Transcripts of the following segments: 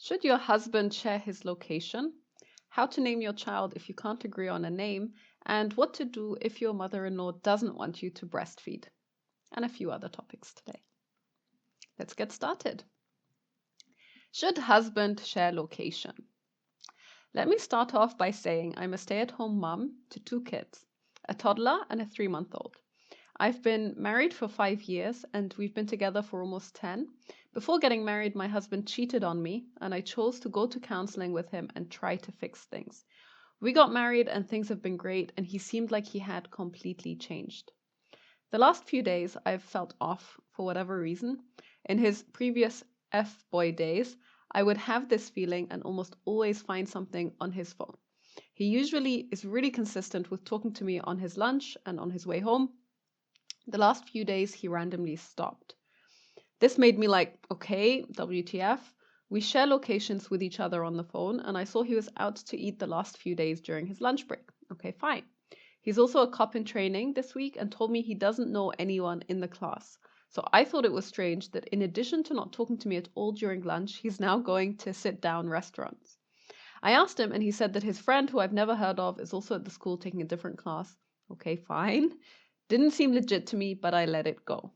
Should your husband share his location? How to name your child if you can't agree on a name, and what to do if your mother-in-law doesn't want you to breastfeed, and a few other topics today. Let's get started. Should husband share location? Let me start off by saying I'm a stay-at-home mom to 2 kids, a toddler and a 3-month-old. I've been married for 5 years and we've been together for almost 10. Before getting married, my husband cheated on me and I chose to go to counseling with him and try to fix things. We got married and things have been great and he seemed like he had completely changed. The last few days I've felt off for whatever reason. In his previous F-boy days, I would have this feeling and almost always find something on his phone. He usually is really consistent with talking to me on his lunch and on his way home. The last few days, he randomly stopped. This made me like, okay, WTF. We share locations with each other on the phone, and I saw he was out to eat the last few days during his lunch break. Okay, fine. He's also a cop in training this week and told me he doesn't know anyone in the class. So I thought it was strange that in addition to not talking to me at all during lunch, he's now going to sit-down restaurants. I asked him, and he said that his friend, who I've never heard of, is also at the school taking a different class. Okay, fine. Didn't seem legit to me, but I let it go.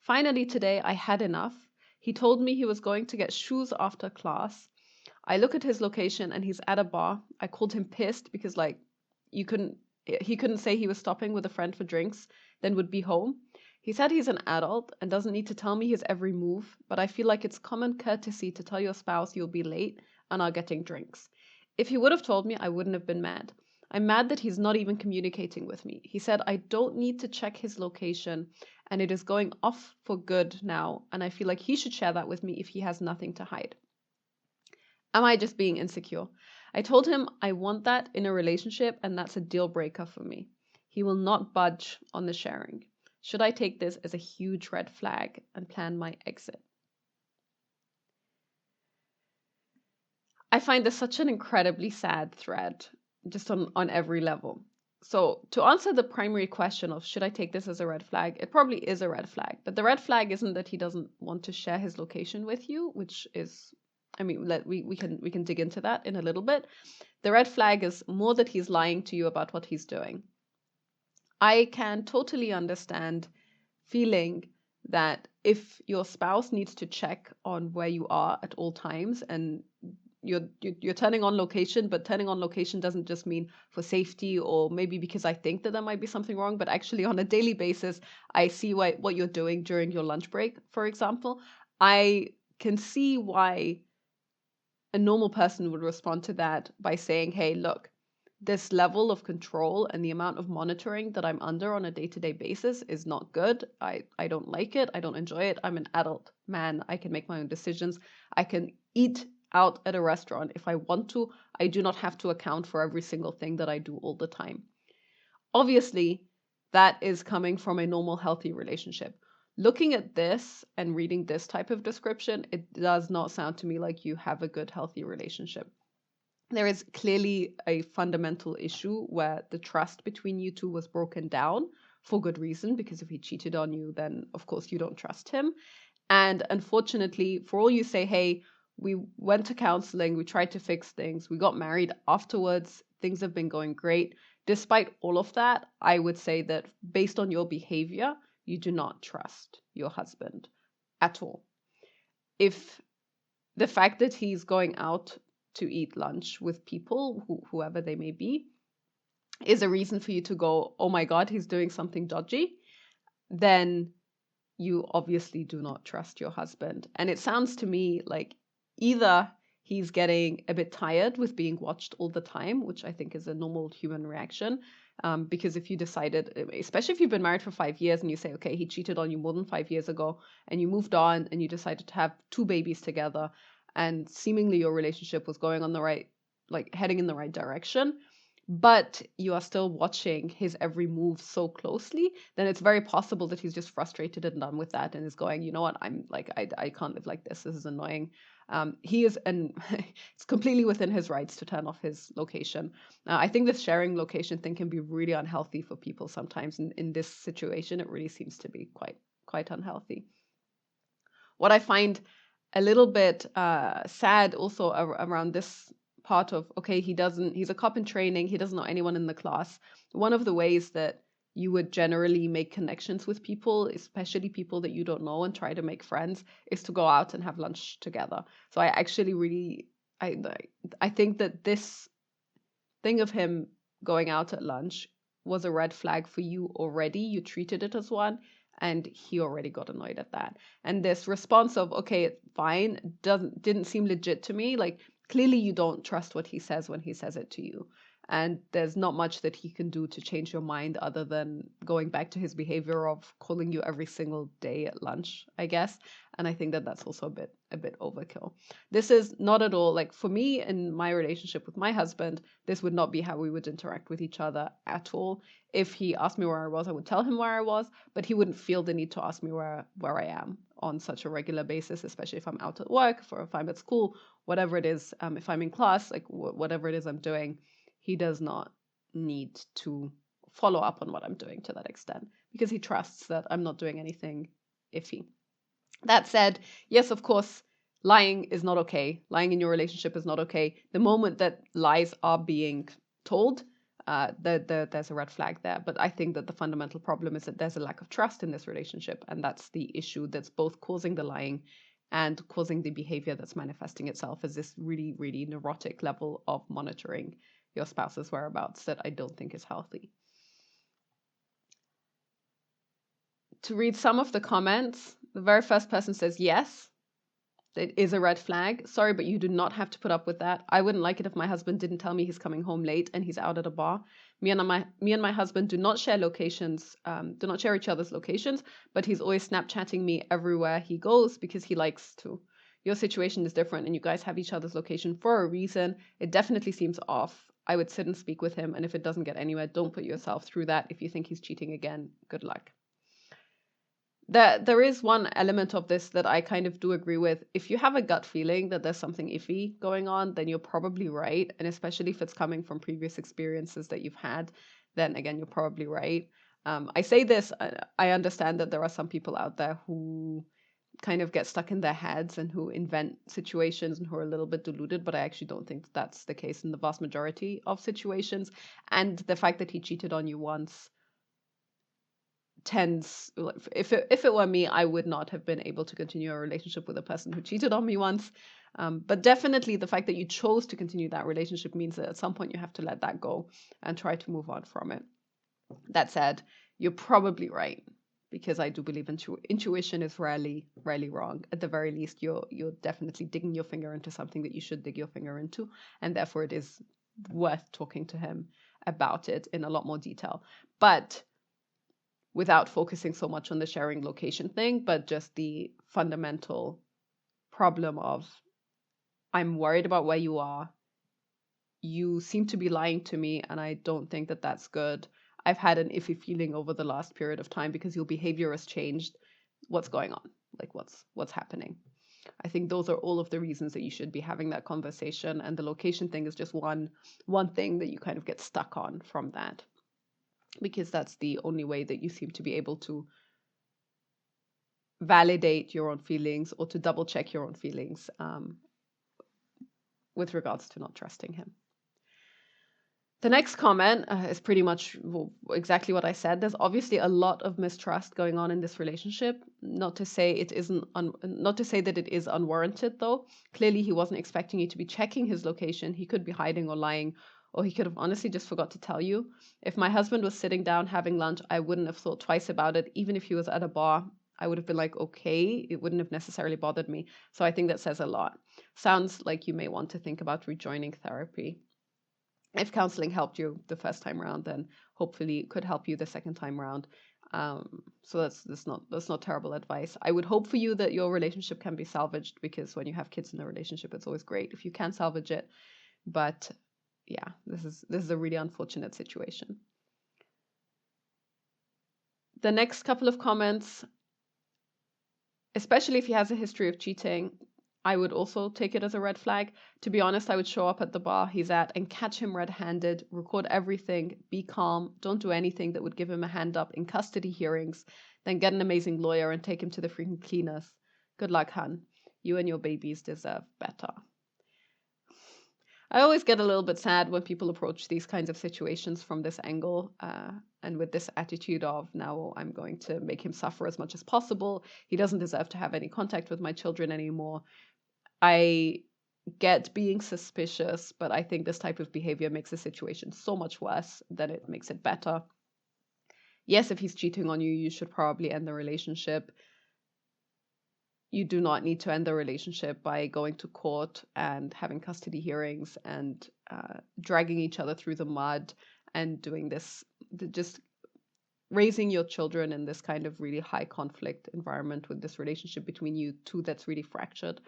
Finally today, I had enough. He told me he was going to get shoes after class. I look at his location and he's at a bar. I called him pissed because he couldn't say he was stopping with a friend for drinks, then would be home. He said he's an adult and doesn't need to tell me his every move, but I feel like it's common courtesy to tell your spouse you'll be late and are getting drinks. If he would have told me, I wouldn't have been mad. I'm mad that he's not even communicating with me. He said I don't need to check his location and it is going off for good now, and I feel like he should share that with me if he has nothing to hide. Am I just being insecure? I told him I want that in a relationship and that's a deal breaker for me. He will not budge on the sharing. Should I take this as a huge red flag and plan my exit? I find this such an incredibly sad thread, just on every level. So to answer the primary question of should I take this as a red flag, it probably is a red flag. But the red flag isn't that he doesn't want to share his location with you, which is, I mean, we can dig into that in a little bit. The red flag is more that he's lying to you about what he's doing. I can totally understand feeling that if your spouse needs to check on where you are at all times and you're turning on location, but turning on location doesn't just mean for safety or maybe because I think that there might be something wrong, but actually on a daily basis, I see what you're doing during your lunch break, for example. I can see why a normal person would respond to that by saying, hey, look, this level of control and the amount of monitoring that I'm under on a day-to-day basis is not good. I don't like it. I don't enjoy it. I'm an adult man. I can make my own decisions. I can eat out at a restaurant if I want to. I do not have to account for every single thing that I do all the time. Obviously, that is coming from a normal, healthy relationship. Looking at this and reading this type of description, it does not sound to me like you have a good, healthy relationship. There is clearly a fundamental issue where the trust between you two was broken down for good reason, because if he cheated on you, then of course you don't trust him. And unfortunately, for all you say, hey, we went to counseling, we tried to fix things, we got married afterwards, things have been going great. Despite all of that, I would say that based on your behavior, you do not trust your husband at all. If the fact that he's going out to eat lunch with people, whoever they may be, is a reason for you to go, oh my God, he's doing something dodgy, then you obviously do not trust your husband. And it sounds to me like either he's getting a bit tired with being watched all the time, which I think is a normal human reaction. Because if you decided, especially if you've been married for 5 years and you say, okay, he cheated on you more than 5 years ago, and you moved on and you decided to have 2 babies together, and seemingly your relationship was going on the right, like heading in the right direction, but you are still watching his every move so closely, then it's very possible that he's just frustrated and done with that and is going, you know what, I'm like, I can't live like this. This is annoying. He is, and it's completely within his rights to turn off his location. I think this sharing location thing can be really unhealthy for people sometimes. In this situation, it really seems to be quite unhealthy. What I find a little bit sad also around this part of, okay, he's a cop in training, he doesn't know anyone in the class. One of the ways that you would generally make connections with people, especially people that you don't know, and try to make friends, is to go out and have lunch together. So I actually really, I, I think that this thing of him going out at lunch was a red flag for you already. You treated it as one, and he already got annoyed at that. And this response of, okay, it's fine, didn't seem legit to me. Like, clearly you don't trust what he says when he says it to you. And there's not much that he can do to change your mind other than going back to his behavior of calling you every single day at lunch, I guess. And I think that that's also a bit overkill. This is not at all, like, for me in my relationship with my husband, this would not be how we would interact with each other at all. If he asked me where I was, I would tell him where I was, but he wouldn't feel the need to ask me where I am on such a regular basis, especially if I'm out at work, or if I'm at school, whatever it is, if I'm in class, like whatever it is I'm doing, he does not need to follow up on what I'm doing to that extent, because he trusts that I'm not doing anything iffy. That said, yes, of course, lying is not okay. Lying in your relationship is not okay. The moment that lies are being told, there's a red flag there. But I think that the fundamental problem is that there's a lack of trust in this relationship. And that's the issue that's both causing the lying and causing the behavior that's manifesting itself as this really, really neurotic level of monitoring your spouse's whereabouts that I don't think is healthy. To read some of the comments, the very first person says, yes, it is a red flag. Sorry, but you do not have to put up with that. I wouldn't like it if my husband didn't tell me he's coming home late and he's out at a bar. Me and my husband do not share locations, do not share each other's locations, but he's always Snapchatting me everywhere he goes because he likes to. Your situation is different and you guys have each other's location for a reason. It definitely seems off. I would sit and speak with him, and if it doesn't get anywhere, don't put yourself through that. If you think he's cheating again, good luck. There is one element of this that I kind of do agree with. If you have a gut feeling that there's something iffy going on, then you're probably right. And especially if it's coming from previous experiences that you've had, then again, you're probably right. I say this, I understand that there are some people out there who kind of get stuck in their heads and who invent situations and who are a little bit deluded, but I actually don't think that's the case in the vast majority of situations. And the fact that he cheated on you once tends, if it were me, I would not have been able to continue a relationship with a person who cheated on me once. But definitely the fact that you chose to continue that relationship means that at some point you have to let that go and try to move on from it. That said, you're probably right, because I do believe intuition is rarely wrong. At the very least, you're definitely digging your finger into something that you should dig your finger into, and therefore it is worth talking to him about it in a lot more detail. But without focusing so much on the sharing location thing, but just the fundamental problem of, I'm worried about where you are. You seem to be lying to me, and I don't think that that's good. I've had an iffy feeling over the last period of time because your behavior has changed. What's going on? Like, what's happening? I think those are all of the reasons that you should be having that conversation, and the location thing is just one thing that you kind of get stuck on from that, because that's the only way that you seem to be able to validate your own feelings or to double check your own feelings with regards to not trusting him. The next comment is pretty much exactly what I said. There's obviously a lot of mistrust going on in this relationship. Not to say that it is unwarranted, though. Clearly, he wasn't expecting you to be checking his location. He could be hiding or lying, or he could have honestly just forgot to tell you. If my husband was sitting down having lunch, I wouldn't have thought twice about it. Even if he was at a bar, I would have been like, okay, it wouldn't have necessarily bothered me. So I think that says a lot. Sounds like you may want to think about rejoining therapy. If counseling helped you the first time around, then hopefully it could help you the second time around. So that's not terrible advice. I would hope for you that your relationship can be salvaged, because when you have kids in a relationship, it's always great if you can salvage it. But yeah, this is a really unfortunate situation. The next couple of comments, especially if he has a history of cheating, I would also take it as a red flag. To be honest, I would show up at the bar he's at and catch him red-handed, record everything, be calm, don't do anything that would give him a hand up in custody hearings, then get an amazing lawyer and take him to the freaking cleaners. Good luck, hun. You and your babies deserve better. I always get a little bit sad when people approach these kinds of situations from this angle and with this attitude of, now I'm going to make him suffer as much as possible. He doesn't deserve to have any contact with my children anymore. I get being suspicious, but I think this type of behavior makes the situation so much worse than it makes it better. Yes, if he's cheating on you, you should probably end the relationship. You do not need to end the relationship by going to court and having custody hearings and dragging each other through the mud and doing this, just raising your children in this kind of really high conflict environment with this relationship between you two that's really fractured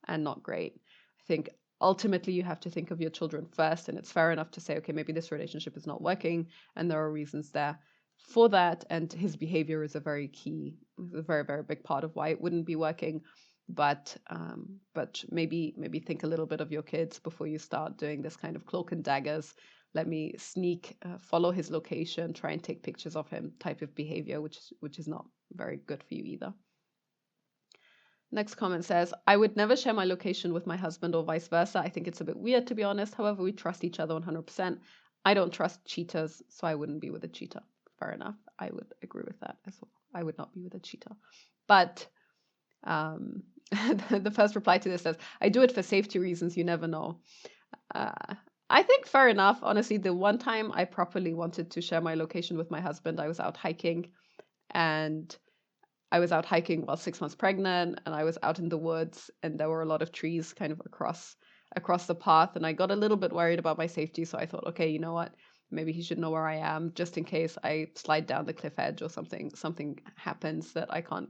and not great. I think ultimately you have to think of your children first, and it's fair enough to say, okay, maybe this relationship is not working and there are reasons there for that, and his behavior is a very very, very big part of why it wouldn't be working. But maybe think a little bit of your kids before you start doing this kind of cloak and daggers, let me sneak, follow his location, try and take pictures of him type of behavior, which is not very good for you either. Next comment says, I would never share my location with my husband or vice versa. I think it's a bit weird, to be honest. However, we trust each other 100%. I don't trust cheaters, so I wouldn't be with a cheater. Fair enough. I would agree with that as well. I would not be with a cheater. But the first reply to this says, I do it for safety reasons. You never know. I think fair enough. Honestly, the one time I properly wanted to share my location with my husband, I was out hiking, and I was out hiking while 6 months pregnant, and I was out in the woods, and there were a lot of trees kind of across the path, and I got a little bit worried about my safety, so I thought, okay, you know what? Maybe he should know where I am, just in case I slide down the cliff edge or something happens that I can't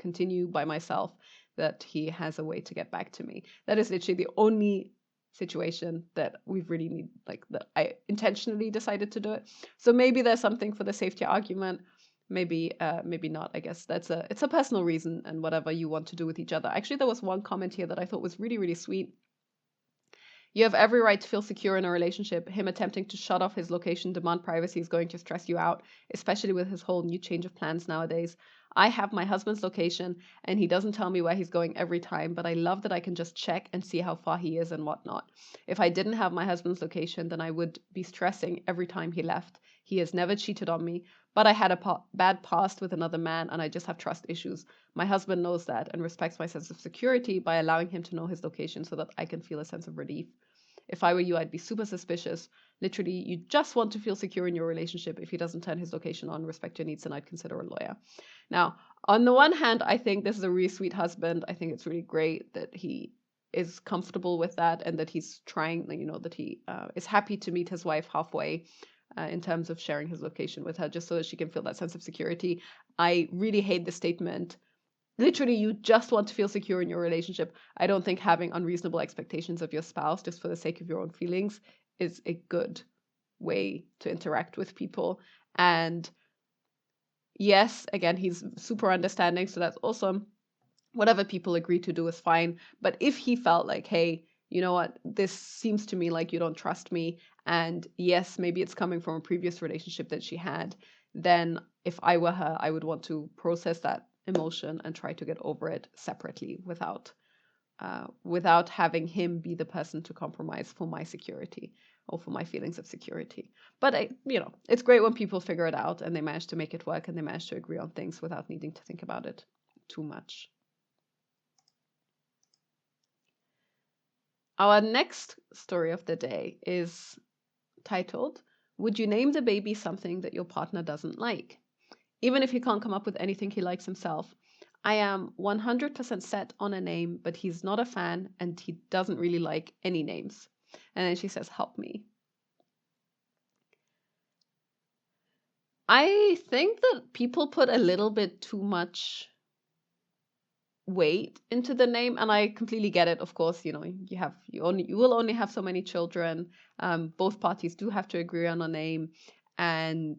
continue by myself, that he has a way to get back to me. That is literally the only situation that we've really need, like, that I intentionally decided to do it. So maybe there's something for the safety argument. Maybe not. I guess it's a personal reason, and whatever you want to do with each other. Actually, there was one comment here that I thought was really, really sweet. You have every right to feel secure in a relationship. Him attempting to shut off his location, demand privacy is going to stress you out, especially with his whole new change of plans nowadays. I have my husband's location, and he doesn't tell me where he's going every time, but I love that I can just check and see how far he is and whatnot. If I didn't have my husband's location, then I would be stressing every time he left. He has never cheated on me, but I had a bad past with another man, and I just have trust issues. My husband knows that and respects my sense of security by allowing him to know his location so that I can feel a sense of relief. If I were you, I'd be super suspicious. Literally, you just want to feel secure in your relationship. If he doesn't turn his location on, respect your needs, then I'd consider a lawyer. Now, on the one hand, I think this is a really sweet husband. I think it's really great that he is comfortable with that, and that he's trying, that he is happy to meet his wife halfway in terms of sharing his location with her, just so that she can feel that sense of security. I really hate the statement, literally, you just want to feel secure in your relationship. I don't think having unreasonable expectations of your spouse just for the sake of your own feelings is a good way to interact with people. And yes, again, he's super understanding, so that's awesome. Whatever people agree to do is fine. But if he felt like, hey, you know what, this seems to me like you don't trust me, and yes, maybe it's coming from a previous relationship that she had, then if I were her, I would want to process that emotion and try to get over it separately without having him be the person to compromise for my security or for my feelings of security. But it's great when people figure it out and they manage to make it work and they manage to agree on things without needing to think about it too much. Our next story of the day is titled, Would you name the baby something that your partner doesn't like? Even if he can't come up with anything he likes himself, I am 100% set on a name, but he's not a fan and he doesn't really like any names. And then she says, help me. I think that people put a little bit too much weight into the name, and I completely get it. Of course, you will only have so many children. Both parties do have to agree on a name, and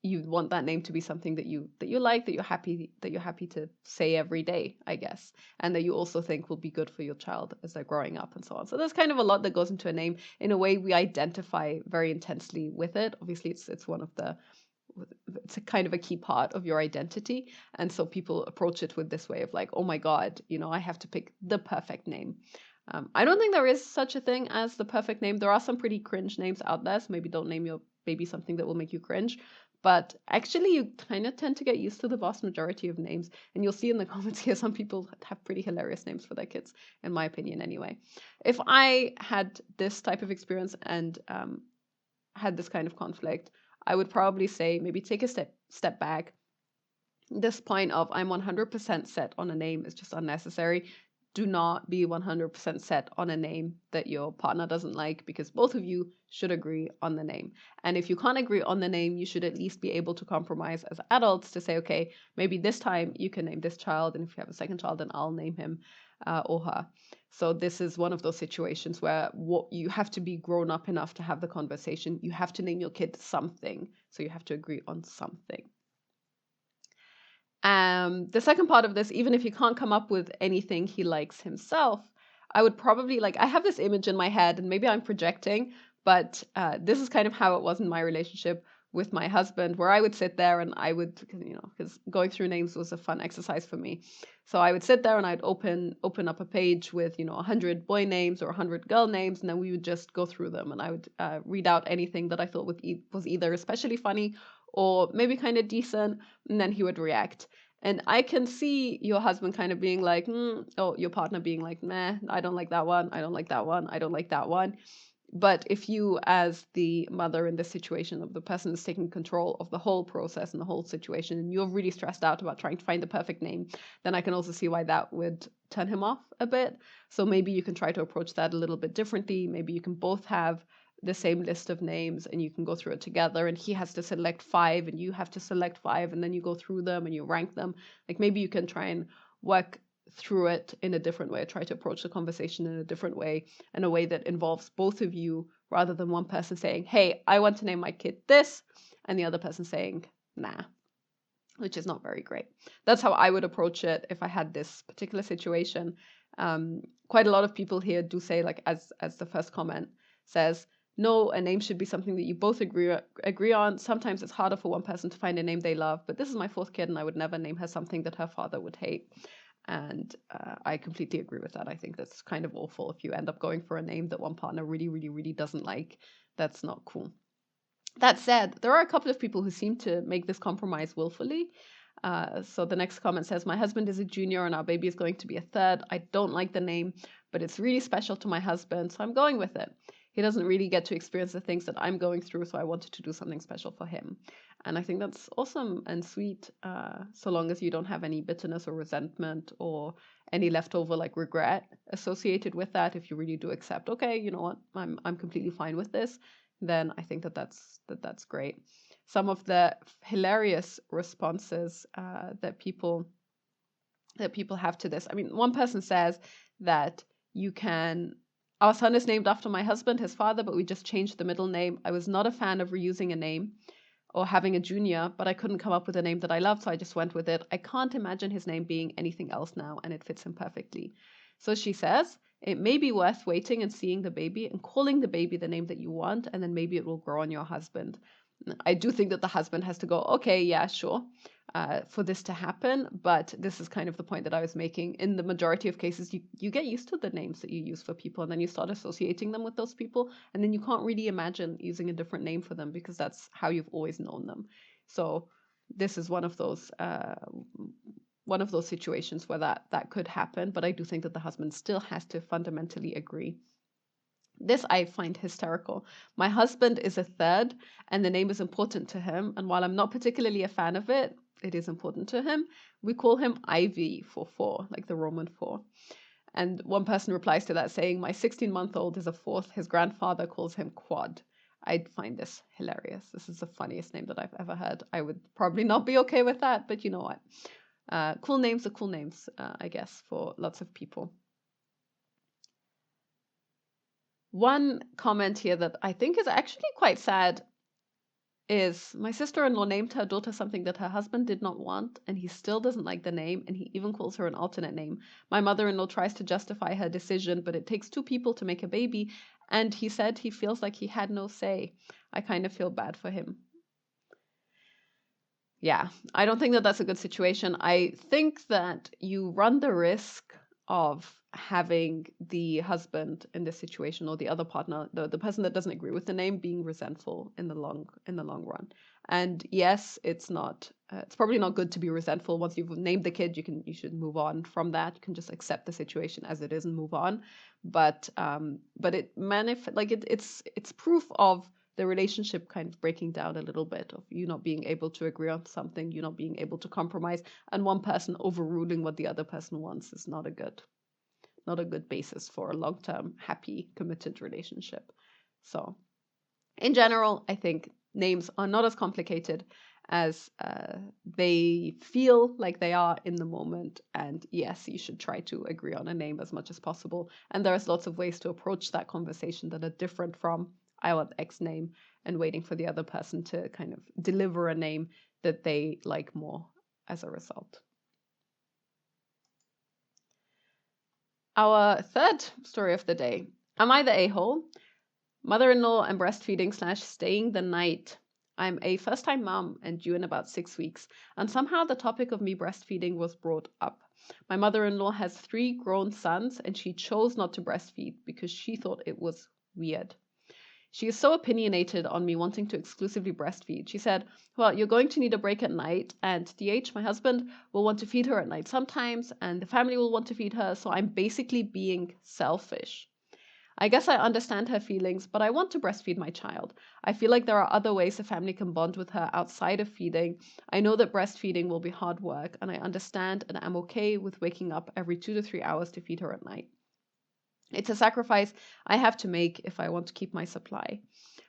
you want that name to be something that you like, that you're happy to say every day, I guess, and that you also think will be good for your child as they're growing up and so on. So there's kind of a lot that goes into a name. In a way, we identify very intensely with it. Obviously, it's one of the it's a kind of a key part of your identity. And so people approach it with this way of like, oh my God, I have to pick the perfect name. I don't think there is such a thing as the perfect name. There are some pretty cringe names out there, so maybe don't name your baby something that will make you cringe. But actually, you kind of tend to get used to the vast majority of names. And you'll see in the comments here, some people have pretty hilarious names for their kids, in my opinion, anyway. If I had this type of experience and had this kind of conflict, I would probably say maybe take a step back. This point of I'm 100% set on a name is just unnecessary. Do not be 100% set on a name that your partner doesn't like, because both of you should agree on the name. And if you can't agree on the name, you should at least be able to compromise as adults to say, okay, maybe this time you can name this child, and if you have a second child, then I'll name him or her. So this is one of those situations where you have to be grown up enough to have the conversation. You have to name your kid something. So you have to agree on something. The second part of this, even if he can't come up with anything he likes himself, I would probably I have this image in my head, and maybe I'm projecting, but this is kind of how it was in my relationship with my husband, where I would sit there and I would, because going through names was a fun exercise for me. So I would sit there and I'd open up a page with, 100 boy names or 100 girl names, and then we would just go through them, and I would read out anything that I thought was either especially funny or maybe kind of decent, and then he would react. And I can see your husband kind of being like, or your partner being like, nah, I don't like that one. I don't like that one. I don't like that one. But if you, as the mother in this situation, of the person that's taking control of the whole process and the whole situation, and you're really stressed out about trying to find the perfect name, then I can also see why that would turn him off a bit. So maybe you can try to approach that a little bit differently. Maybe you can both have the same list of names and you can go through it together, and he has to select 5 and you have to select 5, and then you go through them and you rank them. Like maybe you can try and work through it in a different way, try to approach the conversation in a different way, in a way that involves both of you, rather than one person saying, hey, I want to name my kid this, and the other person saying, nah, which is not very great. That's how I would approach it if I had this particular situation. Quite a lot of people here do say, as the first comment says, no, a name should be something that you both agree on. Sometimes it's harder for one person to find a name they love, but this is my 4th kid and I would never name her something that her father would hate. And I completely agree with that. I think that's kind of awful if you end up going for a name that one partner really, really, really doesn't like. That's not cool. That said, there are a couple of people who seem to make this compromise willfully. So the next comment says, my husband is a junior and our baby is going to be a 3rd. I don't like the name, but it's really special to my husband, so I'm going with it. He doesn't really get to experience the things that I'm going through, so I wanted to do something special for him. And I think that's awesome and sweet, so long as you don't have any bitterness or resentment or any leftover regret associated with that. If you really do accept, okay, you know what, I'm completely fine with this, then I think that's great. Some of the hilarious responses that people have to this. I mean, one person says that our son is named after my husband, his father, but we just changed the middle name. I was not a fan of reusing a name or having a junior, but I couldn't come up with a name that I loved, so I just went with it. I can't imagine his name being anything else now, and it fits him perfectly. So she says, it may be worth waiting and seeing the baby and calling the baby the name that you want, and then maybe it will grow on your husband. I do think that the husband has to go, okay, yeah, sure, for this to happen. But this is kind of the point that I was making. In the majority of cases, you get used to the names that you use for people, and then you start associating them with those people. And then you can't really imagine using a different name for them because that's how you've always known them. So this is one of those situations where that could happen. But I do think that the husband still has to fundamentally agree. This I find hysterical. My husband is a 3rd, and the name is important to him. And while I'm not particularly a fan of it, it is important to him. We call him Ivy for 4, like the Roman 4. And one person replies to that saying, my 16-month-old is a 4th. His grandfather calls him Quad. I'd find this hilarious. This is the funniest name that I've ever heard. I would probably not be okay with that, but you know what? Cool names are cool names, I guess, for lots of people. One comment here that I think is actually quite sad is my sister-in-law named her daughter something that her husband did not want, and he still doesn't like the name, and he even calls her an alternate name. My mother-in-law tries to justify her decision, but it takes 2 people to make a baby, and he said he feels like he had no say. I kind of feel bad for him. Yeah, I don't think that that's a good situation. I think that you run the risk of having the husband in this situation, or the other partner, the person that doesn't agree with the name, being resentful in the long run. And yes, it's probably not good to be resentful. Once you've named the kid, you should move on from that. You can just accept the situation as it is and move on. But it's proof of the relationship kind of breaking down a little bit, of you not being able to agree on something, you not being able to compromise, and one person overruling what the other person wants is not a good basis for a long-term, happy, committed relationship. So in general, I think names are not as complicated as they feel like they are in the moment. And yes, you should try to agree on a name as much as possible. And there's lots of ways to approach that conversation that are different from I want X name and waiting for the other person to kind of deliver a name that they like more as a result. Our third story of the day. Am I the a-hole? Mother-in-law and breastfeeding / staying the night. I'm a first-time mom and due in about 6 weeks, and somehow the topic of me breastfeeding was brought up. My mother-in-law has 3 grown sons, and she chose not to breastfeed because she thought it was weird. She is so opinionated on me wanting to exclusively breastfeed. She said, well, you're going to need a break at night, and DH, my husband, will want to feed her at night sometimes, and the family will want to feed her, so I'm basically being selfish. I guess I understand her feelings, but I want to breastfeed my child. I feel like there are other ways the family can bond with her outside of feeding. I know that breastfeeding will be hard work, and I understand and I'm okay with waking up every 2 to 3 hours to feed her at night. It's a sacrifice I have to make if I want to keep my supply.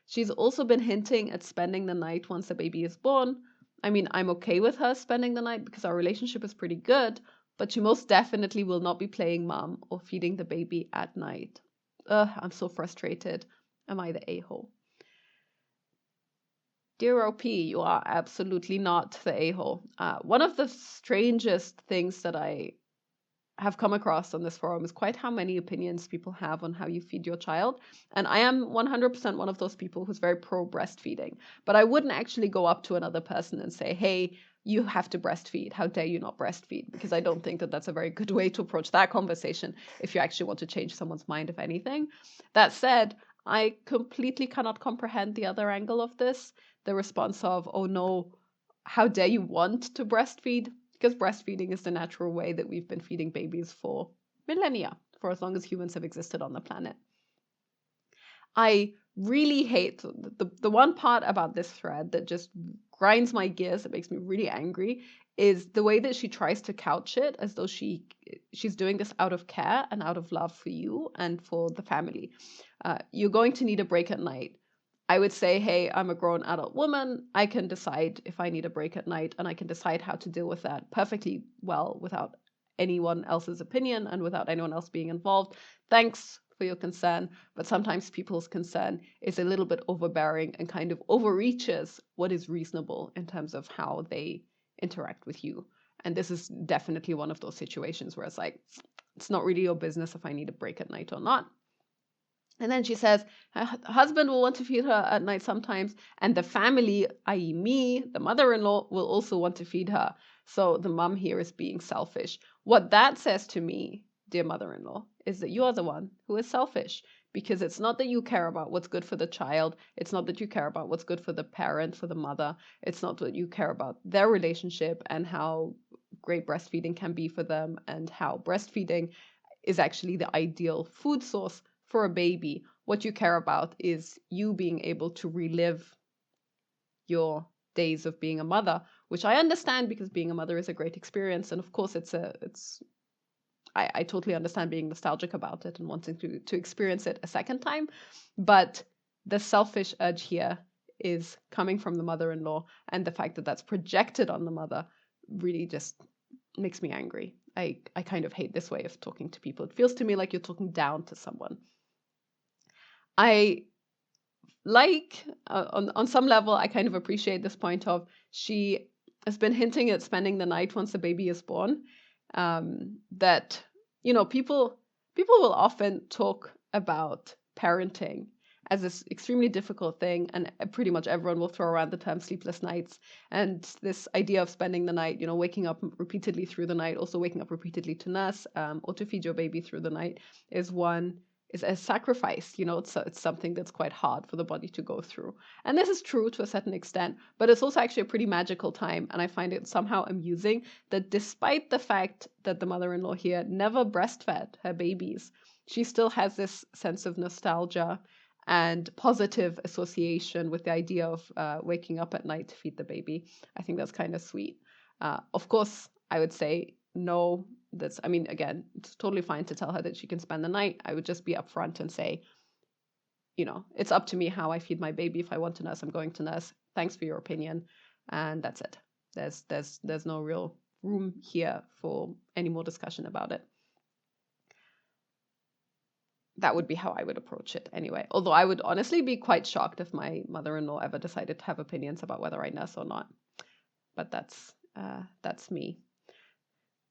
She's also been hinting at spending the night once the baby is born. I mean, I'm okay with her spending the night because our relationship is pretty good, but she most definitely will not be playing mom or feeding the baby at night. I'm so frustrated. Am I the a-hole? Dear OP, you are absolutely not the a-hole. One of the strangest things that I have come across on this forum is quite how many opinions people have on how you feed your child. And I am 100% one of those people who's very pro breastfeeding. But I wouldn't actually go up to another person and say, hey, you have to breastfeed. How dare you not breastfeed? Because I don't think that that's a very good way to approach that conversation if you actually want to change someone's mind, if anything. That said, I completely cannot comprehend the other angle of this. The response of, oh no, how dare you want to breastfeed? Because breastfeeding is the natural way that we've been feeding babies for millennia, for as long as humans have existed on the planet. I really hate the one part about this thread that just grinds my gears, it makes me really angry, is the way that she tries to couch it as though she's doing this out of care and out of love for you and for the family. You're going to need a break at night. I would say, hey, I'm a grown adult woman. I can decide if I need a break at night, and I can decide how to deal with that perfectly well without anyone else's opinion and without anyone else being involved. Thanks for your concern, but sometimes people's concern is a little bit overbearing and kind of overreaches what is reasonable in terms of how they interact with you. And this is definitely one of those situations where it's like, it's not really your business if I need a break at night or not. And then she says, her husband will want to feed her at night sometimes, and the family, i.e. me, the mother-in-law, will also want to feed her. So the mum here is being selfish. What that says to me, dear mother-in-law, is that you are the one who is selfish, because it's not that you care about what's good for the child. It's not that you care about what's good for the parent, for the mother. It's not that you care about their relationship and how great breastfeeding can be for them and how breastfeeding is actually the ideal food source for a baby. What you care about is you being able to relive your days of being a mother, which I understand because being a mother is a great experience. And of course, I totally understand being nostalgic about it and wanting to experience it a second time. But the selfish urge here is coming from the mother-in-law, and the fact that that's projected on the mother really just makes me angry. I kind of hate this way of talking to people. It feels to me like you're talking down to someone. I like, on some level, I kind of appreciate this point of she has been hinting at spending the night once the baby is born. That, people will often talk about parenting as this extremely difficult thing, and pretty much everyone will throw around the term sleepless nights, and this idea of spending the night, waking up repeatedly through the night, also waking up repeatedly to nurse or to feed your baby through the night is a sacrifice. It's something that's quite hard for the body to go through. And this is true to a certain extent, but it's also actually a pretty magical time. And I find it somehow amusing that despite the fact that the mother-in-law here never breastfed her babies, she still has this sense of nostalgia and positive association with the idea of waking up at night to feed the baby. I think that's kind of sweet. Of course, I would say no. Again, it's totally fine to tell her that she can spend the night. I would just be upfront and say, it's up to me how I feed my baby. If I want to nurse, I'm going to nurse. Thanks for your opinion. And that's it. There's no real room here for any more discussion about it. That would be how I would approach it anyway. Although I would honestly be quite shocked if my mother-in-law ever decided to have opinions about whether I nurse or not. But that's me.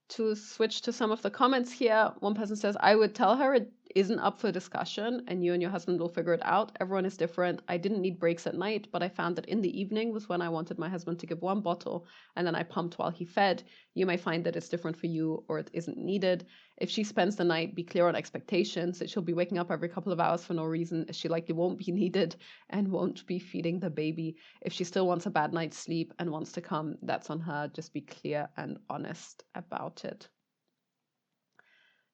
To switch to some of the comments here, one person says, I would tell her it isn't up for discussion and you and your husband will figure it out. Everyone is different. I didn't need breaks at night, but I found that in the evening was when I wanted my husband to give one bottle and then I pumped while he fed. You may find that it's different for you or it isn't needed. If she spends the night, be clear on expectations that she'll be waking up every couple of hours for no reason. She likely won't be needed and won't be feeding the baby. If she still wants a bad night's sleep and wants to come, that's on her. Just be clear and honest about it.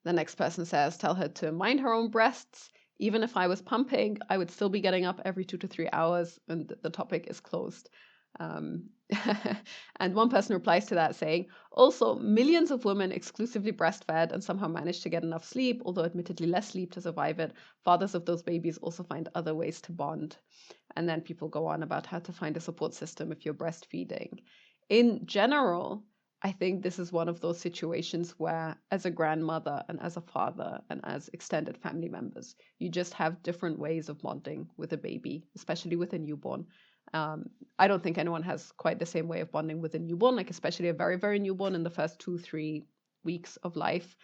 The next person says, tell her to mind her own breasts. Even if I was pumping, I would still be getting up every 2 to 3 hours and the topic is closed. And one person replies to that saying, also, millions of women exclusively breastfed and somehow managed to get enough sleep, although admittedly less sleep to survive it. Fathers of those babies also find other ways to bond. And then people go on about how to find a support system if you're breastfeeding. In general, I think this is one of those situations where, as a grandmother and as a father and as extended family members, you just have different ways of bonding with a baby, especially with a newborn. I don't think anyone has quite the same way of bonding with a newborn, like especially a very, very newborn in the first 2-3 weeks of life.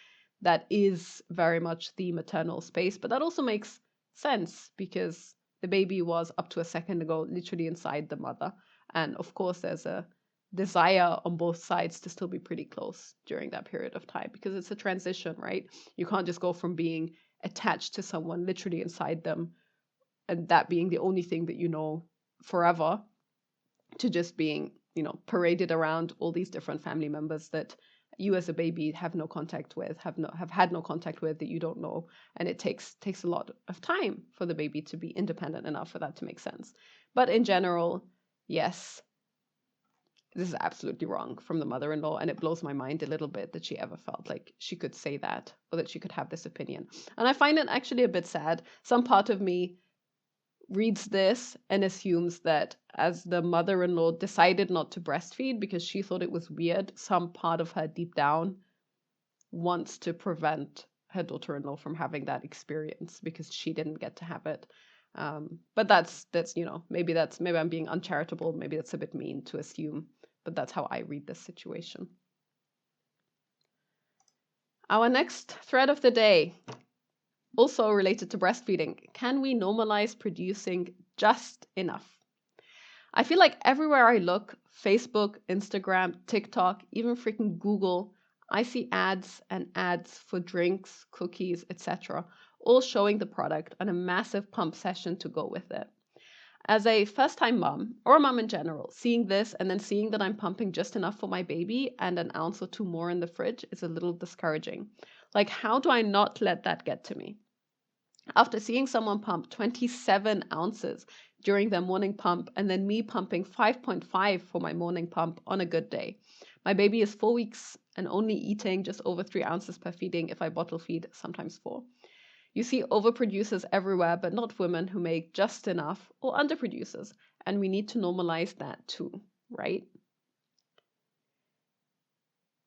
That is very much the maternal space, but that also makes sense because the baby was up to a second ago literally inside the mother. And of course, there's a desire on both sides to still be pretty close during that period of time because it's a transition, right? You can't just go from being attached to someone literally inside them and that being the only thing that you know forever to just being, paraded around all these different family members that you as a baby have no contact with, have had no contact with, that you don't know. And it takes a lot of time for the baby to be independent enough for that to make sense. But in general, yes, this is absolutely wrong from the mother-in-law, and it blows my mind a little bit that she ever felt like she could say that or that she could have this opinion. And I find it actually a bit sad. Some part of me reads this and assumes that as the mother-in-law decided not to breastfeed because she thought it was weird, some part of her deep down wants to prevent her daughter-in-law from having that experience because she didn't get to have it. But that's maybe I'm being uncharitable, maybe that's a bit mean to assume, but that's how I read this situation. Our next thread of the day, also related to breastfeeding. Can we normalize producing just enough? I feel like everywhere I look, Facebook, Instagram, TikTok, even freaking Google, I see ads and ads for drinks, cookies, etc., all showing the product and a massive pump session to go with it. As a first-time mom, or a mom in general, seeing this and then seeing that I'm pumping just enough for my baby and an ounce or two more in the fridge is a little discouraging. Like, how do I not let that get to me? After seeing someone pump 27 ounces during their morning pump and then me pumping 5.5 for my morning pump on a good day. My baby is 4 weeks and only eating just over 3 ounces per feeding if I bottle feed, sometimes 4. You see overproducers everywhere, but not women who make just enough or underproducers. And we need to normalize that too, right?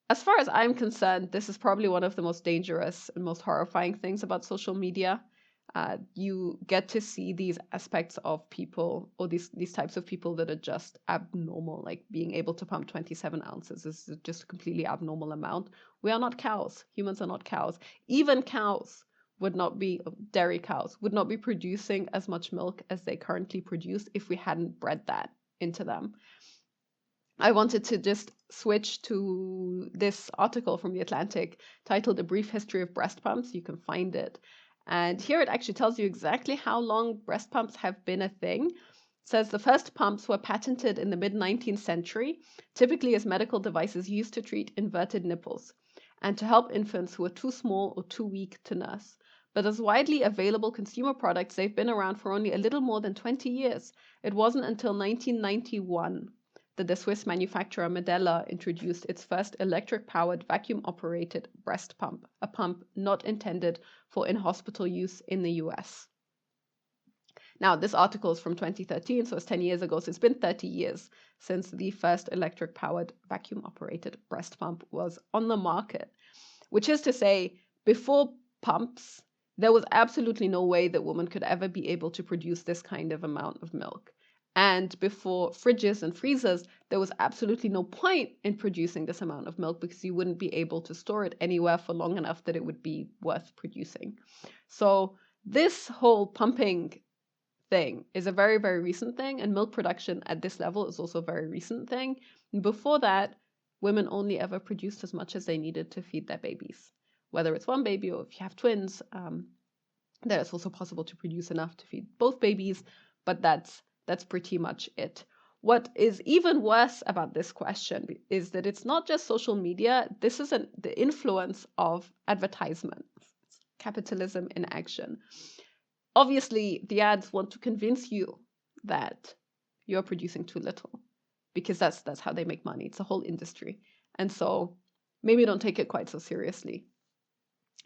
As far as I'm concerned, this is probably one of the most dangerous and most horrifying things about social media. You get to see these aspects of people or these types of people that are just abnormal, like being able to pump 27 ounces is just a completely abnormal amount. We are not cows. Humans are not cows. Even cows would not be, dairy cows would not be producing as much milk as they currently produce if we hadn't bred that into them. I wanted to just switch to this article from The Atlantic titled A Brief History of Breast Pumps. You can find it. And here it actually tells you exactly how long breast pumps have been a thing. It says the first pumps were patented in the mid-19th century, typically as medical devices used to treat inverted nipples and to help infants who were too small or too weak to nurse. But as widely available consumer products, they've been around for only a little more than 20 years. It wasn't until 1991 that the Swiss manufacturer Medela introduced its first electric-powered vacuum-operated breast pump, a pump not intended for in-hospital use in the US. Now, this article is from 2013, so it's 10 years ago, so it's been 30 years since the first electric-powered vacuum-operated breast pump was on the market, which is to say, before pumps, there was absolutely no way that women could ever be able to produce this kind of amount of milk. And before fridges and freezers, there was absolutely no point in producing this amount of milk because you wouldn't be able to store it anywhere for long enough that it would be worth producing. So this whole pumping thing is a very, very recent thing, and milk production at this level is also a very recent thing. And before that, women only ever produced as much as they needed to feed their babies. Whether it's one baby or if you have twins, then it's also possible to produce enough to feed both babies, but that's pretty much it. What is even worse about this question is that it's not just social media. This is the influence of advertisement. It's capitalism in action. Obviously, the ads want to convince you that you're producing too little because that's how they make money. It's a whole industry. And so maybe don't take it quite so seriously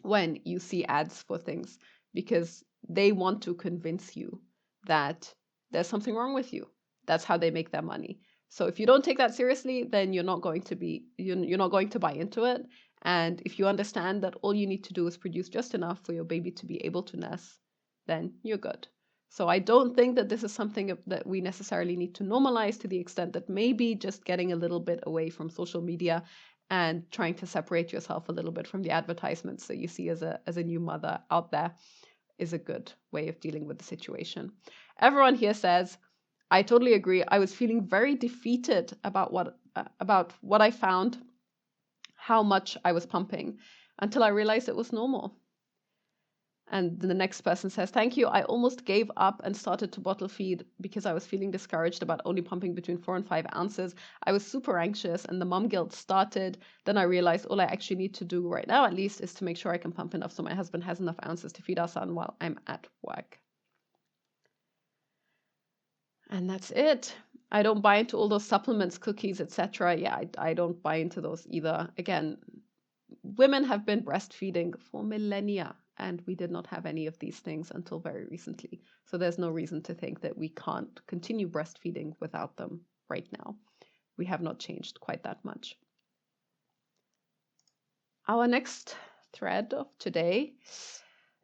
when you see ads for things, because they want to convince you that there's something wrong with you. That's how they make their money. So if you don't take that seriously, then you're not going to buy into it. And if you understand that all you need to do is produce just enough for your baby to be able to nurse, then you're good. So I don't think that this is something that we necessarily need to normalize, to the extent that maybe just getting a little bit away from social media and trying to separate yourself a little bit from the advertisements that you see as a new mother out there is a good way of dealing with the situation. Everyone here says, I totally agree. I was feeling very defeated about what I found, how much I was pumping, until I realized it was normal. And the next person says, thank you. I almost gave up and started to bottle feed because I was feeling discouraged about only pumping between 4 and 5 ounces. I was super anxious and the mom guilt started. Then I realized all I actually need to do right now, at least, is to make sure I can pump enough so my husband has enough ounces to feed our son while I'm at work. And that's it. I don't buy into all those supplements, cookies, etc. Yeah, I don't buy into those either. Again, women have been breastfeeding for millennia, and we did not have any of these things until very recently. So there's no reason to think that we can't continue breastfeeding without them right now. We have not changed quite that much. Our next thread of today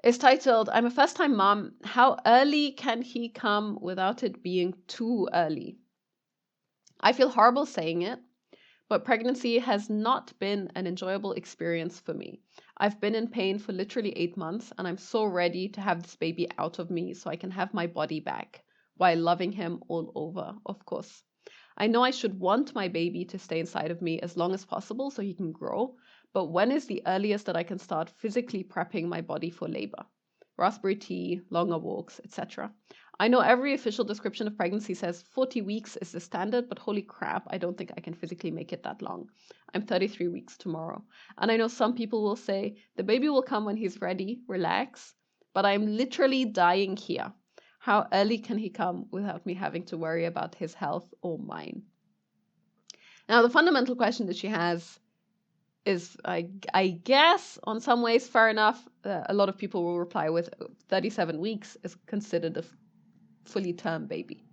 is titled, I'm a first-time mom. How early can he come without it being too early? I feel horrible saying it, but pregnancy has not been an enjoyable experience for me. I've been in pain for literally 8 months, and I'm so ready to have this baby out of me so I can have my body back while loving him all over, of course. I know I should want my baby to stay inside of me as long as possible so he can grow, but when is the earliest that I can start physically prepping my body for labor? Raspberry tea, longer walks, etc. I know every official description of pregnancy says 40 weeks is the standard, but holy crap, I don't think I can physically make it that long. I'm 33 weeks tomorrow. And I know some people will say, the baby will come when he's ready, relax, but I'm literally dying here. How early can he come without me having to worry about his health or mine? Now, the fundamental question that she has is, I guess, on some ways, fair enough. A lot of people will reply with 37 weeks is considered a fully term baby.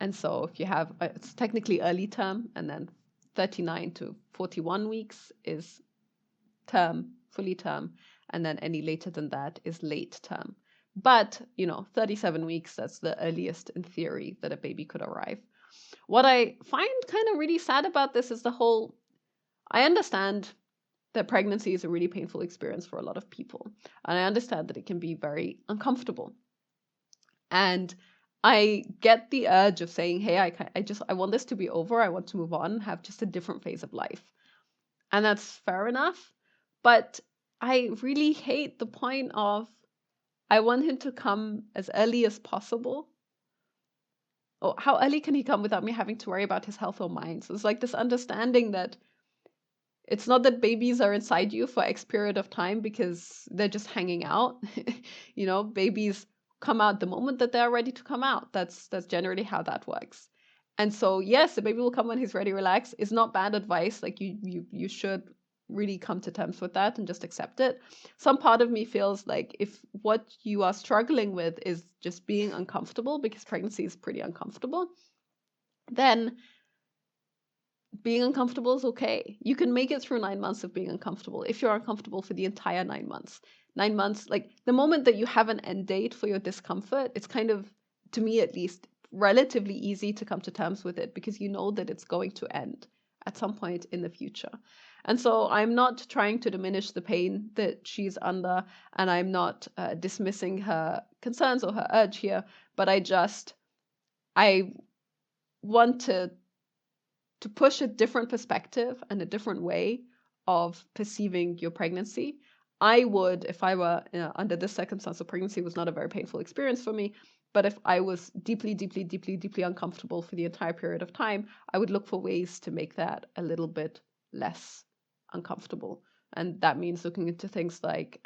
And so if you have, it's technically early term, and then 39 to 41 weeks is term, fully term, and then any later than that is late term. But, 37 weeks, that's the earliest in theory that a baby could arrive. What I find kind of really sad about this is I understand that pregnancy is a really painful experience for a lot of people. And I understand that it can be very uncomfortable. And I get the urge of saying, hey, I want this to be over. I want to move on, have just a different phase of life. And that's fair enough. But I really hate the point of, I want him to come as early as possible. Or how early can he come without me having to worry about his health or mind? So it's like this understanding that it's not that babies are inside you for X period of time because they're just hanging out. Babies come out the moment that they're ready to come out. That's generally how that works. And so, yes, the baby will come when he's ready, relax. It's not bad advice. Like you should really come to terms with that and just accept it. Some part of me feels like if what you are struggling with is just being uncomfortable, because pregnancy is pretty uncomfortable, then being uncomfortable is okay. You can make it through 9 months of being uncomfortable if you're uncomfortable for the entire 9 months. 9 months, like the moment that you have an end date for your discomfort, it's kind of, to me at least, relatively easy to come to terms with it because you know that it's going to end at some point in the future. And so I'm not trying to diminish the pain that she's under, and I'm not dismissing her concerns or her urge here, but I want to push a different perspective and a different way of perceiving your pregnancy. I would, if I were under this circumstance, so pregnancy was not a very painful experience for me, but if I was deeply, deeply, deeply, deeply uncomfortable for the entire period of time, I would look for ways to make that a little bit less uncomfortable. And that means looking into things like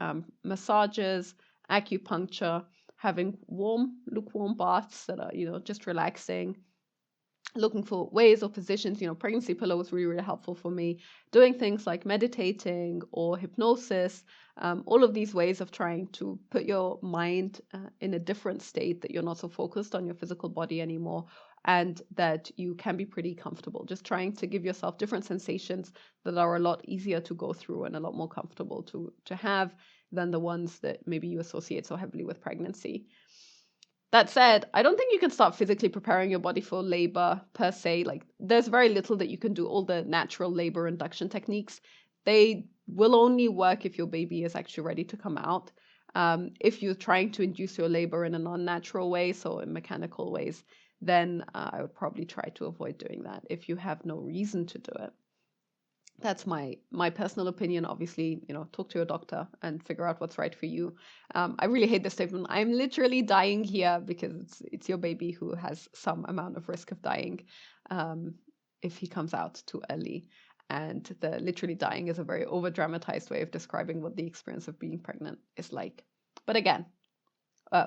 massages, acupuncture, having lukewarm baths that are, just relaxing, looking for ways or positions. Pregnancy pillow was really, really helpful for me. Doing things like meditating or hypnosis, all of these ways of trying to put your mind in a different state, that you're not so focused on your physical body anymore, and that you can be pretty comfortable. Just trying to give yourself different sensations that are a lot easier to go through and a lot more comfortable to have than the ones that maybe you associate so heavily with pregnancy. That said, I don't think you can start physically preparing your body for labor per se. Like, there's very little that you can do. All the natural labor induction techniques, they will only work if your baby is actually ready to come out. If you're trying to induce your labor in a non-natural way, so in mechanical ways, then I would probably try to avoid doing that if you have no reason to do it. That's my personal opinion. Obviously, talk to your doctor and figure out what's right for you. I really hate this statement. I'm literally dying here because it's your baby who has some amount of risk of dying if he comes out too early. And the literally dying is a very over dramatized way of describing what the experience of being pregnant is like. But again,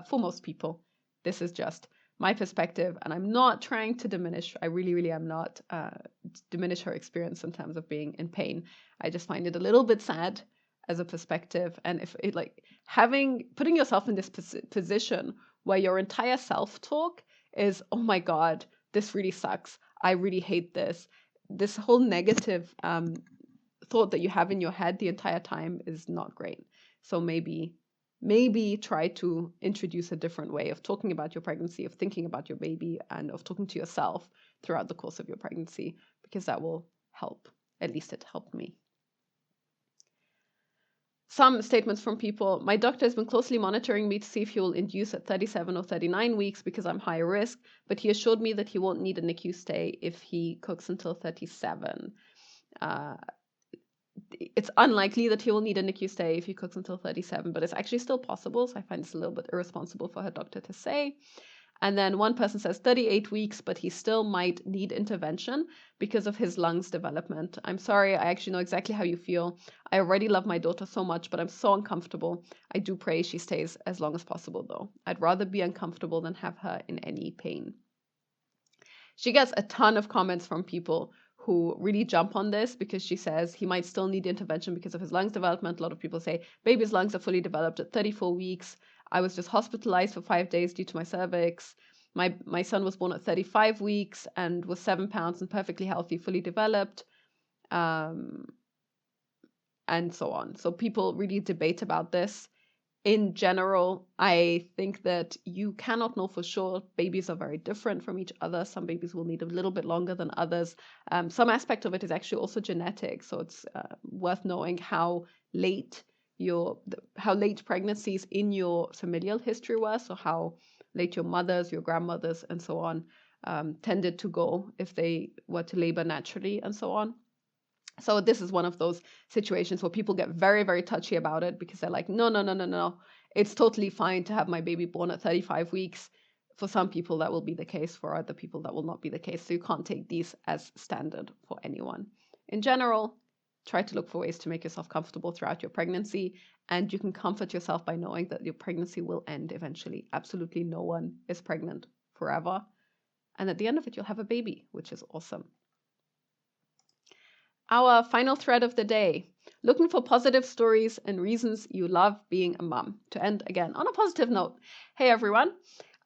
for most people, this is just my perspective, and I'm not trying to diminish. I really, really am not diminish her experience in terms of being in pain. I just find it a little bit sad as a perspective, and if it putting yourself in this position where your entire self-talk is, oh my God, this really sucks. I really hate this. This whole negative thought that you have in your head the entire time is not great. So maybe try to introduce a different way of talking about your pregnancy, of thinking about your baby, and of talking to yourself throughout the course of your pregnancy, because that will help. At least it helped me. Some statements from people. My doctor has been closely monitoring me to see if he will induce at 37 or 39 weeks because I'm high risk, but he assured me that he won't need a NICU stay if he cooks until 37. It's unlikely that he will need a NICU stay if he cooks until 37, but it's actually still possible. So I find it's a little bit irresponsible for her doctor to say. And then one person says 38 weeks, but he still might need intervention because of his lungs development. I'm sorry, I actually know exactly how you feel. I already love my daughter so much, but I'm so uncomfortable. I do pray she stays as long as possible, though. I'd rather be uncomfortable than have her in any pain. She gets a ton of comments from people who really jump on this because she says he might still need intervention because of his lungs development. A lot of people say baby's lungs are fully developed at 34 weeks. I was just hospitalized for 5 days due to my cervix. My son was born at 35 weeks and was 7 pounds and perfectly healthy, fully developed, and so on. So people really debate about this. In general, I think that you cannot know for sure. Babies are very different from each other. Some babies will need a little bit longer than others. Some aspect of it is actually also genetic, so it's worth knowing how late how late pregnancies in your familial history were. So how late your mothers, your grandmothers, and so on tended to go if they were to labor naturally, and so on. So this is one of those situations where people get very, very touchy about it because they're like, no, no, no, no, no. It's totally fine to have my baby born at 35 weeks. For some people, that will be the case. For other people, that will not be the case. So you can't take these as standard for anyone. In general, try to look for ways to make yourself comfortable throughout your pregnancy. And you can comfort yourself by knowing that your pregnancy will end eventually. Absolutely no one is pregnant forever. And at the end of it, you'll have a baby, which is awesome. Our final thread of the day, looking for positive stories and reasons you love being a mom. To end again on a positive note. Hey everyone,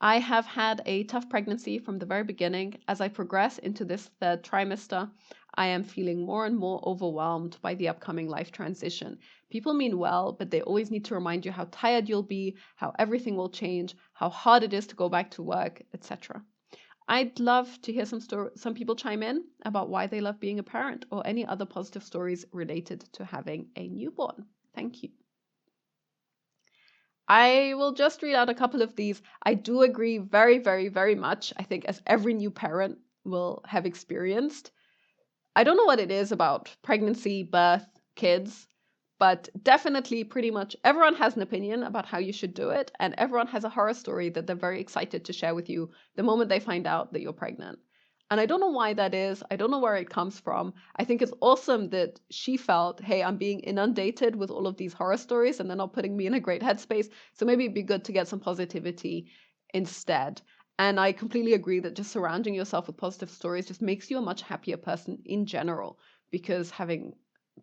I have had a tough pregnancy from the very beginning. As I progress into this third trimester, I am feeling more and more overwhelmed by the upcoming life transition. People mean well, but they always need to remind you how tired you'll be, how everything will change, how hard it is to go back to work, etc. I'd love to hear some people chime in about why they love being a parent or any other positive stories related to having a newborn. Thank you. I will just read out a couple of these. I do agree very, very, very much. I think as every new parent will have experienced. I don't know what it is about pregnancy, birth, kids, but definitely pretty much everyone has an opinion about how you should do it. And everyone has a horror story that they're very excited to share with you the moment they find out that you're pregnant. And I don't know why that is. I don't know where it comes from. I think it's awesome that she felt, hey, I'm being inundated with all of these horror stories and they're not putting me in a great headspace. So maybe it'd be good to get some positivity instead. And I completely agree that just surrounding yourself with positive stories just makes you a much happier person in general, because having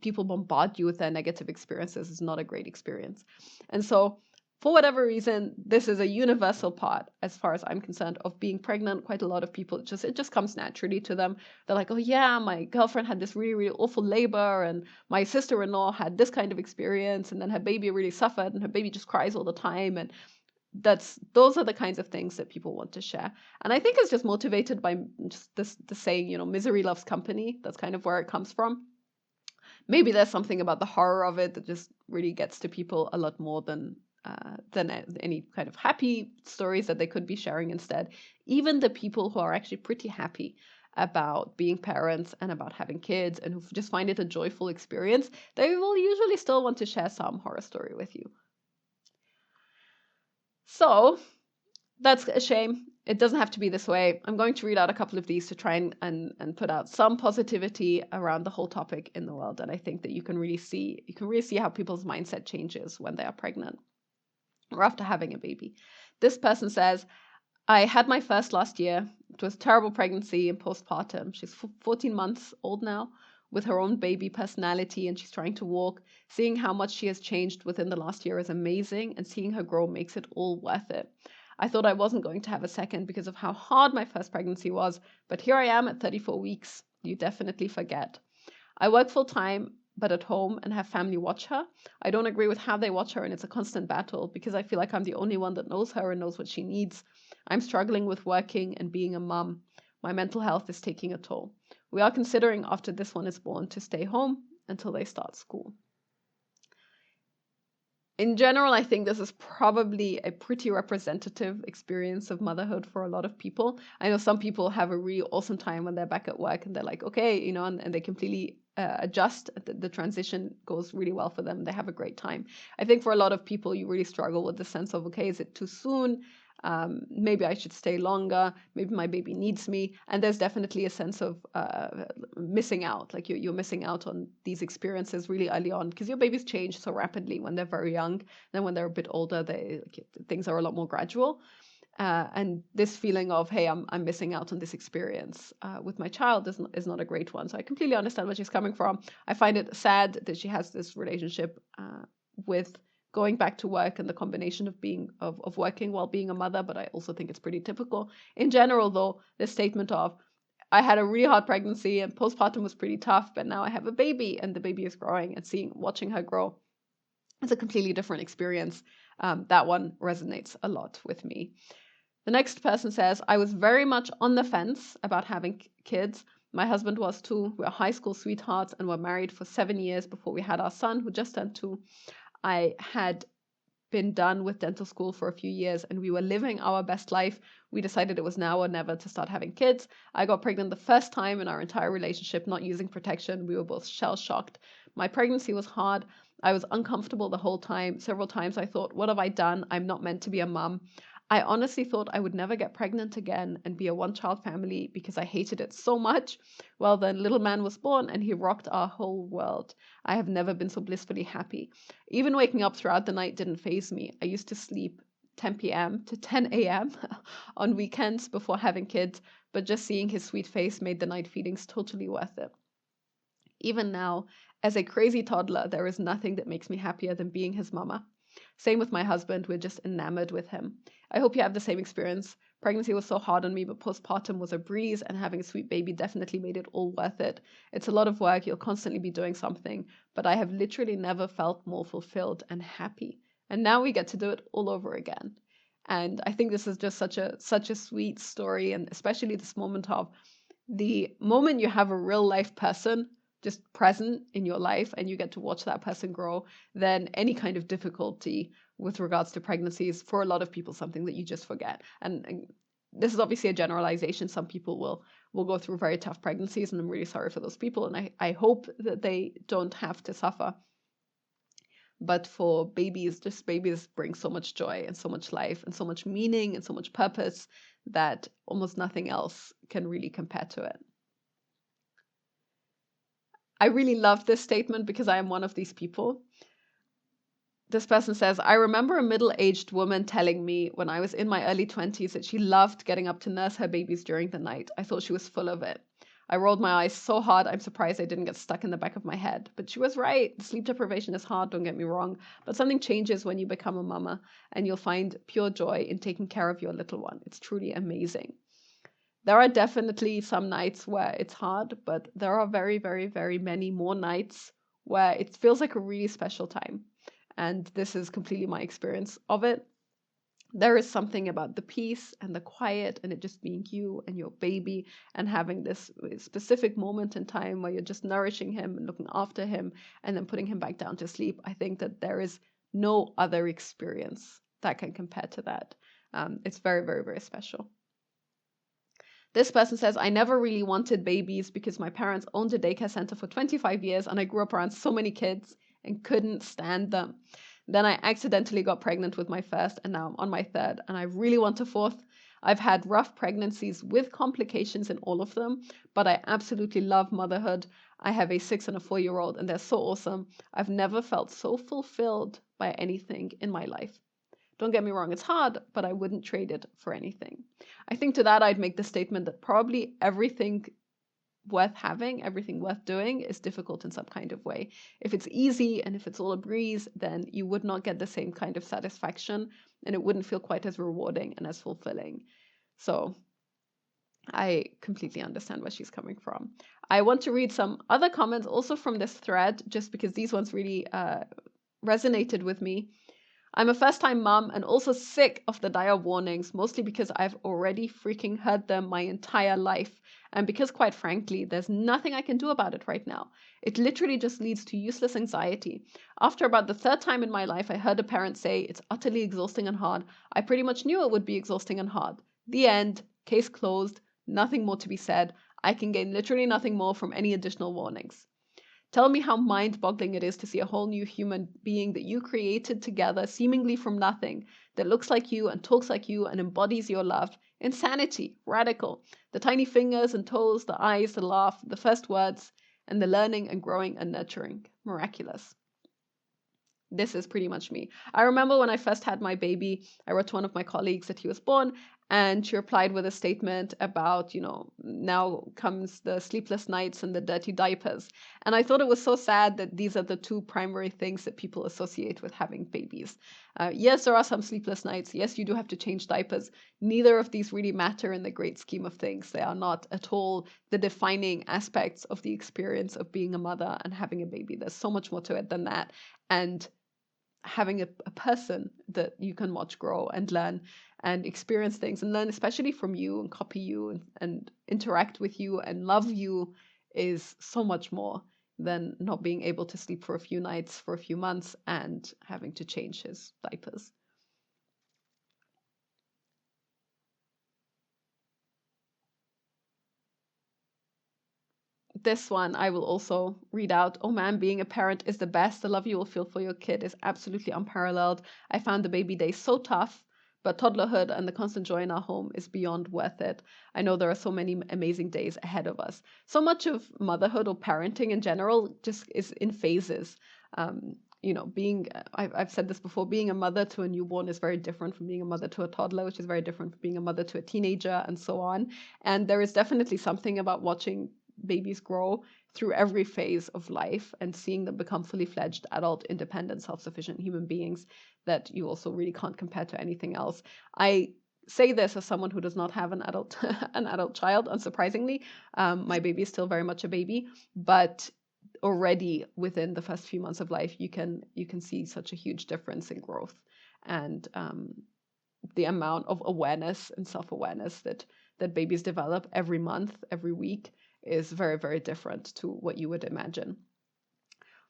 people bombard you with their negative experiences is not a great experience. And so, for whatever reason, this is a universal part, as far as I'm concerned, of being pregnant. Quite a lot of people, it just comes naturally to them. They're like, oh yeah, my girlfriend had this really, really awful labor, and my sister-in-law had this kind of experience, and then her baby really suffered, and her baby just cries all the time. And those are the kinds of things that people want to share. And I think it's just motivated by just the saying, misery loves company. That's kind of where it comes from. Maybe there's something about the horror of it that just really gets to people a lot more than any kind of happy stories that they could be sharing instead. Even the people who are actually pretty happy about being parents and about having kids and who just find it a joyful experience, they will usually still want to share some horror story with you. So that's a shame. It doesn't have to be this way. I'm going to read out a couple of these to try and put out some positivity around the whole topic in the world. And I think that you can really see how people's mindset changes when they are pregnant or after having a baby. This person says, I had my first last year. It was a terrible pregnancy and postpartum. She's 14 months old now with her own baby personality, and she's trying to walk. Seeing how much she has changed within the last year is amazing, and seeing her grow makes it all worth it. I thought I wasn't going to have a second because of how hard my first pregnancy was, but here I am at 34 weeks. You definitely forget. I work full time, but at home, and have family watch her. I don't agree with how they watch her, and it's a constant battle because I feel like I'm the only one that knows her and knows what she needs. I'm struggling with working and being a mom. My mental health is taking a toll. We are considering after this one is born to stay home until they start school. In general, I think this is probably a pretty representative experience of motherhood for a lot of people. I know some people have a really awesome time when they're back at work and they're like, okay, and they completely adjust. The transition goes really well for them. They have a great time. I think for a lot of people, you really struggle with the sense of, okay, is it too soon? Maybe I should stay longer. Maybe my baby needs me. And there's definitely a sense of missing out. Like you're missing out on these experiences really early on because your babies change so rapidly when they're very young. Then when they're a bit older, things are a lot more gradual. And this feeling of, hey, I'm missing out on this experience with my child is not a great one. So I completely understand where she's coming from. I find it sad that she has this relationship with going back to work and the combination of working while being a mother, but I also think it's pretty typical. In general, though, the statement of, I had a really hard pregnancy and postpartum was pretty tough, but now I have a baby and the baby is growing, and watching her grow, it's a completely different experience. That one resonates a lot with me. The next person says, I was very much on the fence about having kids. My husband was too. We were high school sweethearts and were married for 7 years before we had our son, who just turned 2. I had been done with dental school for a few years and we were living our best life. We decided it was now or never to start having kids. I got pregnant the first time in our entire relationship, not using protection. We were both shell-shocked. My pregnancy was hard. I was uncomfortable the whole time. Several times I thought, what have I done? I'm not meant to be a mom. I honestly thought I would never get pregnant again and be a one-child family because I hated it so much. Well, then little man was born and he rocked our whole world. I have never been so blissfully happy. Even waking up throughout the night didn't faze me. I used to sleep 10 p.m. to 10 a.m. on weekends before having kids, but just seeing his sweet face made the night feedings totally worth it. Even now, as a crazy toddler, there is nothing that makes me happier than being his mama. Same with my husband, we're just enamored with him. I hope you have the same experience. Pregnancy was so hard on me, but postpartum was a breeze, and having a sweet baby definitely made it all worth it. It's a lot of work, you'll constantly be doing something, but I have literally never felt more fulfilled and happy. And now we get to do it all over again. And I think this is just such a sweet story, and especially this moment of the moment you have a real life person just present in your life and you get to watch that person grow, then any kind of difficulty with regards to pregnancy is for a lot of people something that you just forget. And this is obviously a generalization. Some people will go through very tough pregnancies, and I'm really sorry for those people, and I hope that they don't have to suffer. But for babies, just babies bring so much joy and so much life and so much meaning and so much purpose that almost nothing else can really compare to it. I really love this statement because I am one of these people. This person says, I remember a middle-aged woman telling me when I was in my early 20s that she loved getting up to nurse her babies during the night. I thought she was full of it. I rolled my eyes so hard, I'm surprised I didn't get stuck in the back of my head. But she was right. Sleep deprivation is hard, don't get me wrong. But something changes when you become a mama, and you'll find pure joy in taking care of your little one. It's truly amazing. There are definitely some nights where it's hard, but there are very, very, very many more nights where it feels like a really special time. And this is completely my experience of it. There is something about the peace and the quiet and it just being you and your baby and having this specific moment in time where you're just nourishing him and looking after him and then putting him back down to sleep. I think that there is no other experience that can compare to that. It's very, very, very special. This person says, I never really wanted babies because my parents owned a daycare center for 25 years and I grew up around so many kids and couldn't stand them. Then I accidentally got pregnant with my first and now I'm on my third and I really want a fourth. I've had rough pregnancies with complications in all of them, but I absolutely love motherhood. I have a 6 and a 4-year-old and they're so awesome. I've never felt so fulfilled by anything in my life. Don't get me wrong, it's hard, but I wouldn't trade it for anything. I think to that I'd make the statement that probably everything worth having, everything worth doing is difficult in some kind of way. If it's easy and if it's all a breeze, then you would not get the same kind of satisfaction and it wouldn't feel quite as rewarding and as fulfilling. So I completely understand where she's coming from. I want to read some other comments also from this thread, just because these ones really resonated with me. I'm a first-time mom and also sick of the dire warnings, mostly because I've already freaking heard them my entire life. And because, quite frankly, there's nothing I can do about it right now. It literally just leads to useless anxiety. After about the 3rd time in my life I heard a parent say it's utterly exhausting and hard, I pretty much knew it would be exhausting and hard. The end. Case closed. Nothing more to be said. I can gain literally nothing more from any additional warnings. Tell me how mind-boggling it is to see a whole new human being that you created together, seemingly from nothing, that looks like you and talks like you and embodies your love. Insanity. Radical. The tiny fingers and toes, the eyes, the laugh, the first words, and the learning and growing and nurturing. Miraculous. This is pretty much me. I remember when I first had my baby, I wrote to one of my colleagues that he was born, and she replied with a statement about, now comes the sleepless nights and the dirty diapers. And I thought it was so sad that these are the 2 primary things that people associate with having babies. Yes, there are some sleepless nights. Yes, you do have to change diapers. Neither of these really matter in the great scheme of things. They are not at all the defining aspects of the experience of being a mother and having a baby. There's so much more to it than that. And having a person that you can watch grow and learn and experience things and learn especially from you and copy you and interact with you and love you is so much more than not being able to sleep for a few nights, for a few months, and having to change his diapers. This one I will also read out. Oh man, being a parent is the best. The love you will feel for your kid is absolutely unparalleled. I found the baby days so tough, but toddlerhood and the constant joy in our home is beyond worth it. I know there are so many amazing days ahead of us. So much of motherhood or parenting in general just is in phases. I've said this before, being a mother to a newborn is very different from being a mother to a toddler, which is very different from being a mother to a teenager, and so on. And there is definitely something about watching babies grow through every phase of life and seeing them become fully fledged adult, independent, self-sufficient human beings that you also really can't compare to anything else. I say this as someone who does not have an adult an adult child, unsurprisingly. My baby is still very much a baby, but already within the first few months of life you can see such a huge difference in growth and the amount of awareness and self-awareness that babies develop every month, every week, is very, very different to what you would imagine.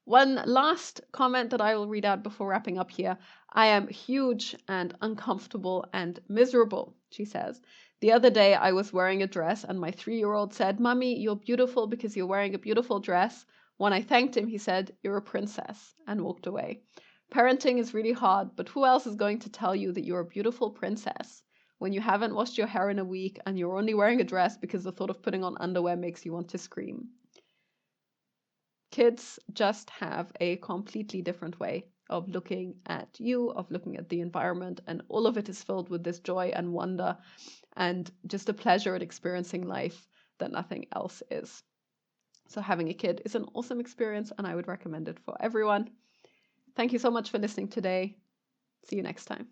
One last comment that I will read out before wrapping up here. I am huge and uncomfortable and miserable, she says. The other day I was wearing a dress and my 3-year-old said, "Mommy, you're beautiful because you're wearing a beautiful dress." When I thanked him, he said, "You're a princess," and walked away. Parenting is really hard, but who else is going to tell you that you're a beautiful princess when you haven't washed your hair in a week and you're only wearing a dress because the thought of putting on underwear makes you want to scream? Kids just have a completely different way of looking at you, of looking at the environment, and all of it is filled with this joy and wonder and just a pleasure at experiencing life that nothing else is. So having a kid is an awesome experience and I would recommend it for everyone. Thank you so much for listening today. See you next time.